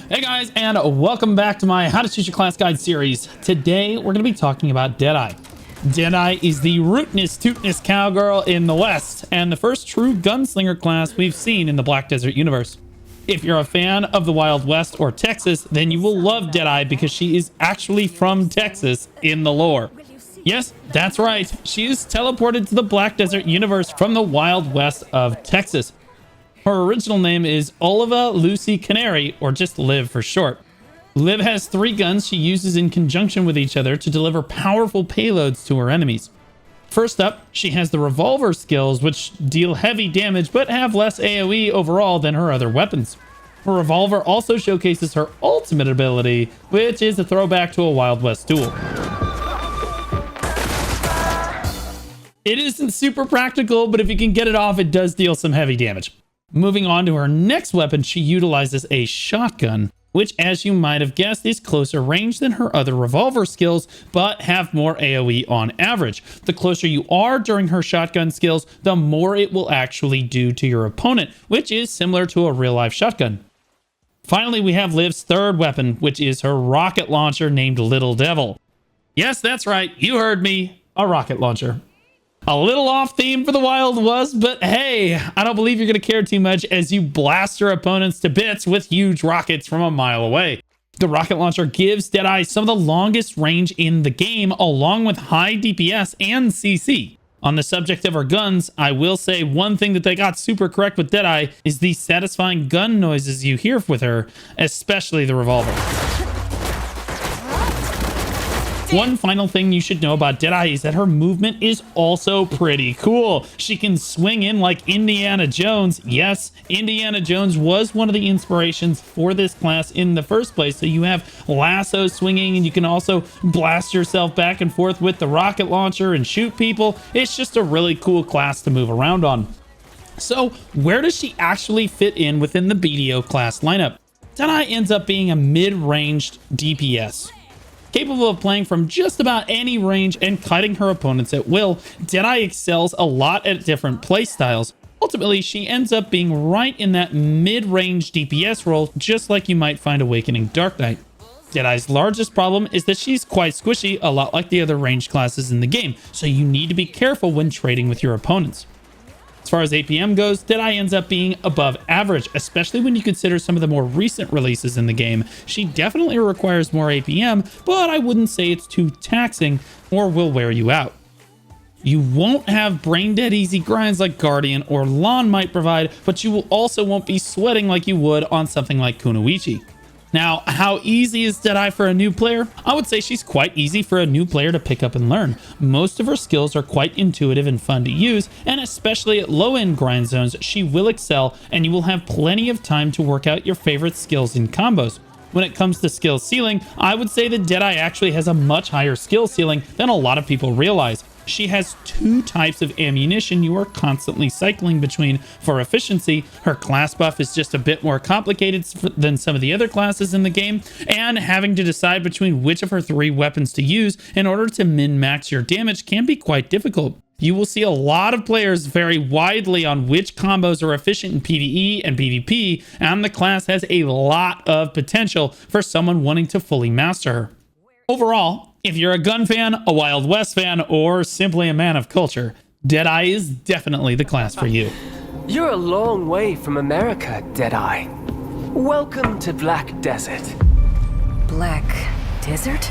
Hey guys, and welcome back to my How to Choose Your Class Guide series. Today, we're going to be talking about Deadeye. Deadeye is the rootinest, tootinest cowgirl in the West, and the first true gunslinger class we've seen in the Black Desert universe. If you're a fan of the Wild West or Texas, then you will love Deadeye because she is actually from Texas in the lore. Yes, that's right. She is teleported to the Black Desert universe from the Wild West of Texas. Her original name is Oliva Lucy Canary, or just Liv for short. Liv has 3 guns she uses in conjunction with each other to deliver powerful payloads to her enemies. First up, she has the revolver skills, which deal heavy damage but have less AoE overall than her other weapons. Her revolver also showcases her ultimate ability, which is a throwback to a Wild West duel. It isn't super practical, but if you can get it off, it does deal some heavy damage. Moving on to her next weapon, she utilizes a shotgun, which, as you might have guessed, is closer range than her other revolver skills, but have more AoE on average. The closer you are during her shotgun skills, the more it will actually do to your opponent, which is similar to a real-life shotgun. Finally, we have Liv's third weapon, which is her rocket launcher named Little Devil. Yes, that's right, you heard me, a rocket launcher. A little off theme for the Wild West, but hey, I don't believe you're going to care too much as you blast your opponents to bits with huge rockets from a mile away. The rocket launcher gives Deadeye some of the longest range in the game, along with high DPS and CC. On the subject of her guns, I will say one thing that they got super correct with Deadeye is the satisfying gun noises you hear with her, especially the revolver. One final thing you should know about Deadeye is that her movement is also pretty cool. She can swing in like Indiana Jones. Yes, Indiana Jones was one of the inspirations for this class in the first place. So you have lasso swinging, and you can also blast yourself back and forth with the rocket launcher and shoot people. It's just a really cool class to move around on. So where does she actually fit in within the BDO class lineup? Deadeye ends up being a mid-ranged DPS. Capable of playing from just about any range and cutting her opponents at will, Deadeye excels a lot at different playstyles. Ultimately, she ends up being right in that mid-range DPS role, just like you might find Awakening Dark Knight. Deadeye's largest problem is that she's quite squishy, a lot like the other range classes in the game, so you need to be careful when trading with your opponents. As far as APM goes, Deadeye ends up being above average, especially when you consider some of the more recent releases in the game. She definitely requires more APM, but I wouldn't say it's too taxing or will wear you out. You won't have brain dead easy grinds like Guardian or Lon might provide, but you will also won't be sweating like you would on something like Kunoichi. Now, how easy is Deadeye for a new player? I would say she's quite easy for a new player to pick up and learn. Most of her skills are quite intuitive and fun to use, and especially at low-end grind zones, she will excel, and you will have plenty of time to work out your favorite skills and combos. When it comes to skill ceiling, I would say that Deadeye actually has a much higher skill ceiling than a lot of people realize. She has 2 types of ammunition you are constantly cycling between for efficiency. Her class buff is just a bit more complicated than some of the other classes in the game, and having to decide between which of her 3 weapons to use in order to min-max your damage can be quite difficult. You will see a lot of players vary widely on which combos are efficient in PvE and PvP, and the class has a lot of potential for someone wanting to fully master her. Overall, if you're a gun fan, a Wild West fan, or simply a man of culture, Deadeye is definitely the class for you. You're a long way from America, Deadeye. Welcome to Black Desert. Black Desert?